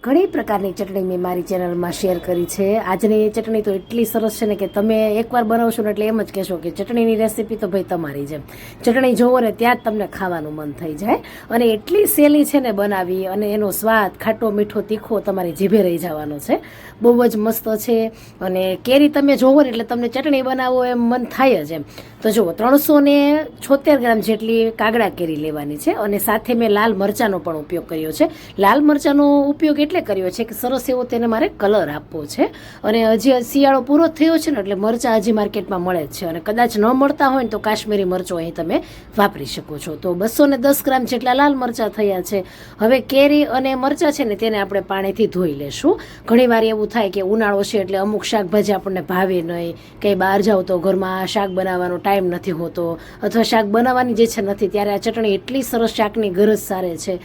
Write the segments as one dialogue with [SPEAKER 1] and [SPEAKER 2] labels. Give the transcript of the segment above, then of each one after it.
[SPEAKER 1] ઘણી પ્રકારની ચટણી મેં મારી ચેનલમાં શેર કરી છે. આજની ચટણી તો એટલી સરસ છે ને કે તમે એકવાર બનાવશો ને એટલે એમ જ કહેશો કે ચટણીની રેસીપી તો ભાઈ તમારી છે. ચટણી જોવો ને ત્યાં જ તમને ખાવાનું મન થઈ જાય અને એટલી સહેલી છે ને બનાવી, અને એનો સ્વાદ ખાટો મીઠો તીખો તમારી જીભે રહી જવાનો છે. બહુ જ મસ્ત છે. અને કેરી તમે જોવો ને એટલે તમને ચટણી બનાવો એમ મન થાય જ એમ. તો જુઓ, 376 ગ્રામ જેટલી કાગડા કેરી લેવાની છે અને સાથે મેં લાલ મરચાંનો પણ ઉપયોગ કર્યો છે. લાલ મરચાંનો ઉપયોગ એટલે કર્યો છે કે સરસ એવો તેને મારે કલર આપવો છે. અને હજી શિયાળો પૂરો થયો છે ને એટલે મરચાં હજી માર્કેટમાં મળે જ છે, અને કદાચ ન મળતા હોય ને તો કાશ્મીરી મરચો અહીં તમે વાપરી શકો છો. તો 210 ગ્રામ જેટલા લાલ મરચાં થયા છે. હવે કેરી અને મરચાં છે ને તેને આપણે પાણીથી ધોઈ લેશું. ઘણીવાર એવું થાય કે ઉનાળો છે એટલે અમુક શાકભાજી આપણને ભાવે નહીં, કંઈ બહાર જાઓ તો ઘરમાં શાક બનાવવાનો ટાઈમ નથી હોતો, અથવા શાક બનાવવાની જે છે નથી, ત્યારે આ ચટણી એટલી સરસ શાકની ગરજ સારે છે.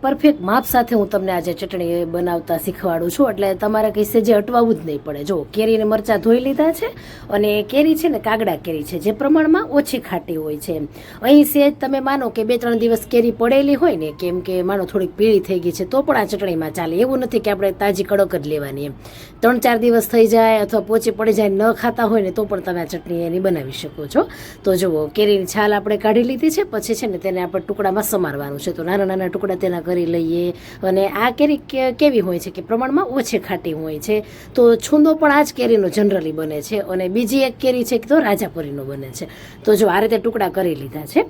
[SPEAKER 1] પરફેક્ટ માપ સાથે હું તમને આજે ચટણી બનાવતા શીખવાડું છું, એટલે તમારે કંઈ સેજે અટવાવું જ નહીં પડે. જો કેરીને મરચાં ધોઈ લીધા છે, અને કેરી છે ને કાગડા કેરી છે, જે પ્રમાણમાં ઓછી ખાટી હોય છે. અહીં સેજ તમે માનો કે 2-3 દિવસ કેરી પડેલી હોય ને, કેમ કે માનો થોડીક પીળી થઈ ગઈ છે તો પણ આ ચટણીમાં ચાલે. એવું નથી કે આપણે તાજી કડક જ લેવાની એમ. 3-4 દિવસ થઈ જાય અથવા પોચી પડી જાય, ન ખાતા હોય ને તો પણ તમે આ ચટણી એની બનાવી શકો છો. તો જુઓ, કેરીની છાલ આપણે કાઢી લીધી છે. પછી છે ને તેને આપણે ટુકડામાં સમારવાનું છે. તો નાના નાના ટુકડા તેના કરી લઈએ. અને આ કેરી કેવી હોય છે કે પ્રમાણમાં ઓછી ખાટી હોય છે. તો છૂંદો પણ આ જ કેરીનો જનરલી બને છે. અને બીજી એક કેરી છે કે તો રાજાપુરીનો બને છે. તો જો આ રીતે ટુકડા કરી લીધા છે.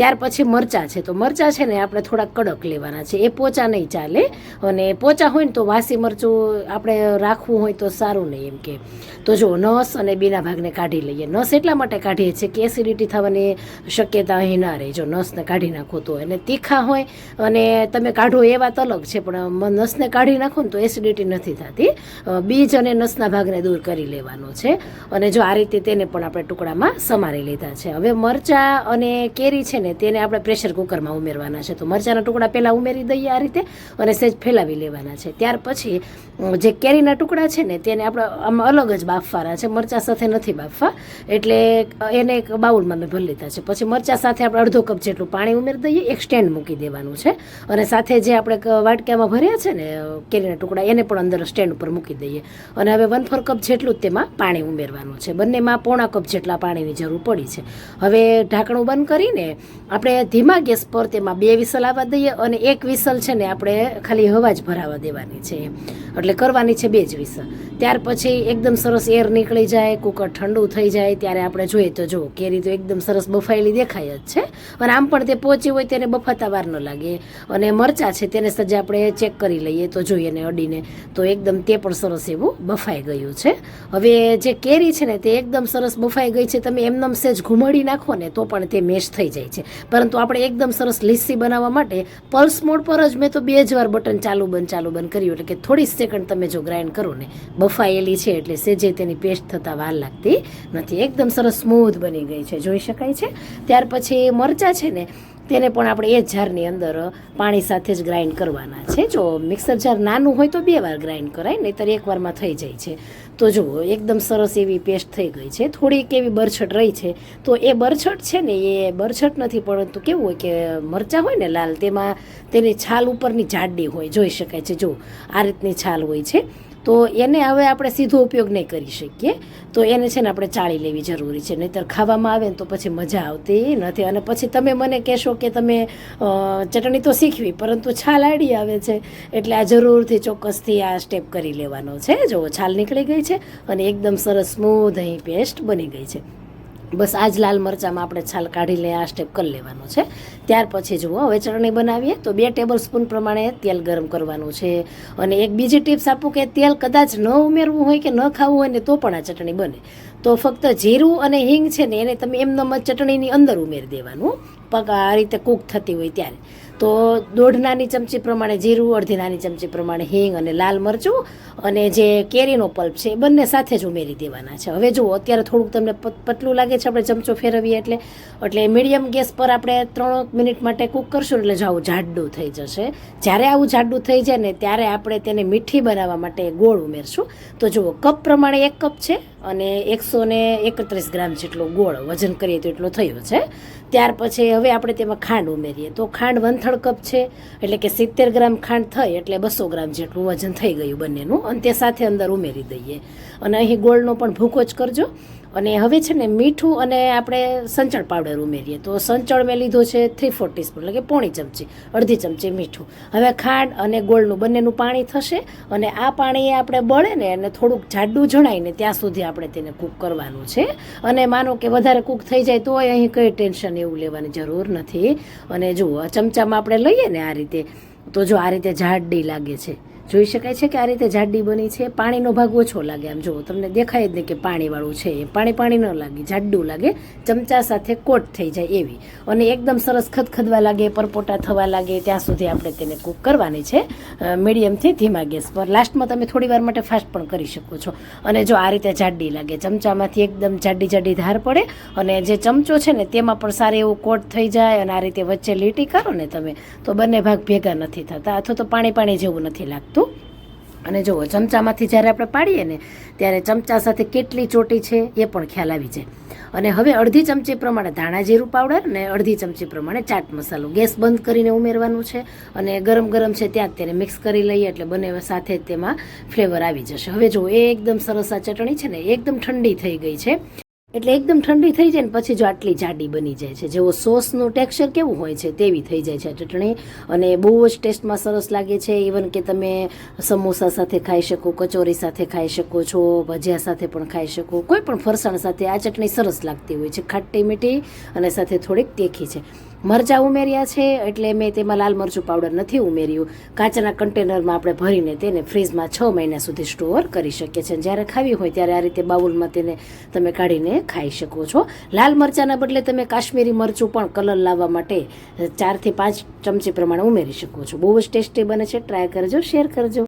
[SPEAKER 1] ત્યાર પછી મરચાં છે. તો મરચાં છે ને આપણે થોડા કડક લેવાના છે, એ પોચા નહીં ચાલે. અને પોચા હોય ને તો વાસી મરચું આપણે રાખવું હોય તો સારું નહીં એમ કે. તો જો નસ અને બીના ભાગને કાઢી લઈએ. નસ એટલા માટે કાઢીએ છીએ કે એસિડિટી થવાની શક્યતા અહીં ના રહે. જો નસને કાઢી નાખો તો, અને તીખા હોય અને તમે કાઢો એ વાત અલગ છે, પણ નસને કાઢી નાખો ને તો એસિડિટી નથી થતી. બીજ અને નસના ભાગને દૂર કરી લેવાનો છે. અને જો આ રીતે તેને પણ આપણે ટુકડામાં સમારી લીધા છે. હવે મરચાં અને કેરી છે ને તેને આપણે પ્રેશર કુકરમાં ઉમેરવાના છે. તો મરચાંના ટુકડા પહેલાં ઉમેરી દઈએ આ રીતે, અને સહેજ ફેલાવી લેવાના છે. ત્યાર પછી જે કેરીના ટુકડા છે ને તેને આપણે આમ અલગ જ બાફવાના છે, મરચાં સાથે નથી બાફવા. એટલે એને એક બાઉલમાં મેં ભરી લીધા છે. પછી મરચાં સાથે આપણે અડધો કપ જેટલું પાણી ઉમેરી દઈએ, એક સ્ટેન્ડ મૂકી દેવાનું છે. અને સાથે જે આપણે વાટકામાં ભર્યા છે ને કેરીના ટુકડા, એને પણ અંદર સ્ટેન્ડ ઉપર મૂકી દઈએ. અને હવે 1/4 કપ જેટલું જ તેમાં પાણી ઉમેરવાનું છે. બંનેમાં 1/4 કપ જેટલા પાણીની જરૂર પડી છે. હવે ઢાંકણું બંધ કરીને આપણે ધીમા ગેસ પર તેમાં 2 વિસલ આવવા દઈએ, અને 1 વિસલ છે ને આપણે ખાલી હવા જ ભરાવા દેવાની છે. એટલે કરવાની છે 2 જ વિસલ. ત્યાર પછી એકદમ સરસ એર નીકળી જાય, કુકર ઠંડુ થઈ જાય, ત્યારે આપણે જોઈએ તો જો કેરી તો એકદમ સરસ બફાયેલી દેખાય જ છે. અને આમ પણ તે પોચી હોય તેને બફાતા વાર ન લાગે. અને મરચાં છે તેને સજ્જ આપણે ચેક કરી લઈએ તો જોઈએ ને અડીને, તો એકદમ તે પણ સરસ એવું બફાઈ ગયું છે. હવે જે કેરી છે ને તે એકદમ સરસ બફાઈ ગઈ છે. તમે એમનેમ સહેજ ઘુમાડી નાખો ને તો પણ તે મેશ થઈ જાય છે. પરંતુ આપણે એકદમ સરસ લીસી બનાવવા માટે પલ્સ મોડ પર જ મેં તો 2 જ વાર બટન ચાલુ બંધ કર્યું. એટલે કે થોડી સેકન્ડ તમે જો ગ્રાઇન્ડ કરો ને, બફાયેલી છે એટલે સેજે તેની પેસ્ટ થતાં વાર લાગતી નથી. એકદમ સરસ સ્મૂધ બની ગઈ છે, જોઈ શકાય છે. ત્યાર પછી મરચાં છે ને તેને પણ આપણે એ જ જારની અંદર પાણી સાથે જ ગ્રાઇન્ડ કરવાના છે. જો મિક્સર જાર નાનું હોય તો 2 વાર ગ્રાઇન્ડ કરાય, નહીંતર 1 વારમાં થઈ જાય છે. તો જુઓ, એકદમ સરસ એવી પેસ્ટ થઈ ગઈ છે. થોડીક એવી બરછટ રહી છે. તો એ બરછટ છે ને એ બરછટ નથી, પરંતુ કેવું હોય કે મરચાં હોય ને લાલ, તેમાં તેની છાલ ઉપરની જાડી હોય, જોઈ શકાય છે. જો આ રીતની છાલ હોય છે. તો એને હવે આપણે સીધો ઉપયોગ નહીં કરી શકીએ. તો એને છે ને આપણે ચાળી લેવી જરૂરી છે, નહીંતર ખાવામાં આવે ને તો પછી મજા આવતી નથી. અને પછી તમે મને કહેશો કે તમે ચટણી તો શીખવી પરંતુ છાલ આડી આવે છે. એટલે આ જરૂરથી ચોક્કસથી આ સ્ટેપ કરી લેવાનો છે. જો છાલ નીકળી ગઈ છે અને એકદમ સરસ સ્મૂધ અહીં પેસ્ટ બની ગઈ છે. બસ આ જ લાલ મરચાંમાં આપણે છાલ કાઢી લઈએ, આ સ્ટેપ કરી લેવાનો છે. ત્યાર પછી જુઓ, હવે ચટણી બનાવીએ તો 2 ટેબલ સ્પૂન પ્રમાણે તેલ ગરમ કરવાનું છે. અને એક બીજી ટિપ્સ આપું કે તેલ કદાચ ન ઉમેરવું હોય કે ન ખાવું હોય ને તો પણ આ ચટણી બને. તો ફક્ત જીરું અને હિંગ છે ને એને તમે એમનેમ જ ચટણીની અંદર ઉમેરી દેવાનું, આ રીતે કૂક થતી હોય ત્યારે. તો 1.5 નાની ચમચી પ્રમાણે જીરું, 1/2 નાની ચમચી પ્રમાણે હિંગ, અને લાલ મરચું અને જે કેરીનો પલ્પ છે એ બંને સાથે જ ઉમેરી દેવાના છે. હવે જુઓ, અત્યારે થોડુંક તમને પતલું લાગે છે આપણે ચમચો ફેરવીએ એટલે મીડિયમ ગેસ પર આપણે 3 મિનિટ માટે કૂક કરશું એટલે આવું જાડું થઈ જશે. જ્યારે આવું જાડું થઈ જાય ને ત્યારે આપણે તેને મીઠી બનાવવા માટે ગોળ ઉમેરશું. તો જુઓ, કપ પ્રમાણે 1 કપ છે અને 131 ગ્રામ જેટલો ગોળ વજન કરીએ તો એટલો થયો છે. ત્યાર પછી હવે આપણે તેમાં ખાંડ ઉમેરીએ તો ખાંડ 1/3 કપ છે, એટલે કે 70 ગ્રામ ખાંડ થઈ એટલે 200 ગ્રામ જેટલું વજન થઈ ગયું બંનેનું, અને તે સાથે અંદર ઉમેરી દઈએ. અને અહીં ગોળનો પણ ભૂકો જ કરજો. અને હવે છે ને મીઠું અને આપણે સંચળ પાવડર ઉમેરીએ તો સંચળ મેં લીધો છે 3/4 ટીસ્પૂન, એટલે કે પોણી ચમચી, અડધી ચમચી મીઠું. હવે ખાંડ અને ગોળનું બંનેનું પાણી થશે, અને આ પાણી આપણે બળે ને અને થોડુંક જાડું જણાય ને ત્યાં સુધી આપણે તેને કૂક કરવાનું છે. અને માનો કે વધારે કૂક થઈ જાય તો અહીં કંઈ ટેન્શન એવું લેવાની જરૂર નથી. અને જુઓ ચમચામાં આપણે લઈએ ને આ રીતે, તો જો આ રીતે જાડી લાગે છે, જોઈ શકાય છે કે આ રીતે જાડી બની છે. પાણીનો ભાગ ઓછો લાગે, આમ જુઓ તમને દેખાય જ નહીં કે પાણીવાળું છે, એ પાણી ન લાગે, જાડું લાગે, ચમચા સાથે કોટ થઈ જાય એવી. અને એકદમ સરસ ખદખદવા લાગે, પરપોટા થવા લાગે ત્યાં સુધી આપણે તેને કૂક કરવાની છે, મીડિયમથી ધીમા ગેસ પર. લાસ્ટમાં તમે થોડી વાર માટે ફાસ્ટ પણ કરી શકો છો. અને જો આ રીતે જાડી લાગે, ચમચામાંથી એકદમ જાડી ધાર પડે, અને જે ચમચો છે ને તેમાં પણ સારી એવું કોટ થઈ જાય, અને આ રીતે વચ્ચે લીટી કરો ને તમે તો બંને ભાગ ભેગા નથી થતા, અથવા તો પાણી જેવું નથી લાગતું. અને જુઓ ચમચામાંથી જ્યારે આપણે પાડીએ ને ત્યારે ચમચા સાથે કેટલી ચોટી છે એ પણ ખ્યાલ આવી જાય. અને હવે અડધી ચમચી પ્રમાણે ધાણા જીરું પાવડર ને અડધી ચમચી પ્રમાણે ચાટ મસાલો ગેસ બંધ કરીને ઉમેરવાનું છે. અને ગરમ છે ત્યાં જ તેને મિક્સ કરી લઈએ એટલે બંને સાથે જ તેમાં ફ્લેવર આવી જશે. હવે જુઓ એકદમ સરસ આ ચટણી છે ને એકદમ ઠંડી થઈ ગઈ છે, એટલે એકદમ ઠંડી થઈ જાય ને પછી જો આટલી જાડી બની જાય છે, જેવો સોસનું ટેક્સચર કેવું હોય છે તેવી થઈ જાય છે ચટણી. અને બહુ જ ટેસ્ટમાં સરસ લાગે છે. ઇવન કે તમે સમોસા સાથે ખાઈ શકો, કચોરી સાથે ખાઈ શકો છો, ભજીયા સાથે પણ ખાઈ શકો, કોઈ પણ ફરસાણ સાથે આ ચટણી સરસ લાગતી હોય છે, ખાટી મીઠી અને સાથે થોડીક તીખી છે. મરચાં ઉમેર્યા છે એટલે મેં તેમાં લાલ મરચું પાવડર નથી ઉમેર્યું. કાચના કન્ટેનરમાં આપણે ભરીને તેને ફ્રીજમાં 6 મહિના સુધી સ્ટોર કરી શકીએ છીએ. જ્યારે ખાવી હોય ત્યારે આ રીતે બાઉલમાં તેને તમે કાઢીને ખાઈ શકો છો. લાલ મરચાંના બદલે તમે કાશ્મીરી મરચું પણ કલર લાવવા માટે 4 થી 5 ચમચી પ્રમાણે ઉમેરી શકો છો. બહુ જ ટેસ્ટી બને છે. ટ્રાય કરજો, શેર કરજો.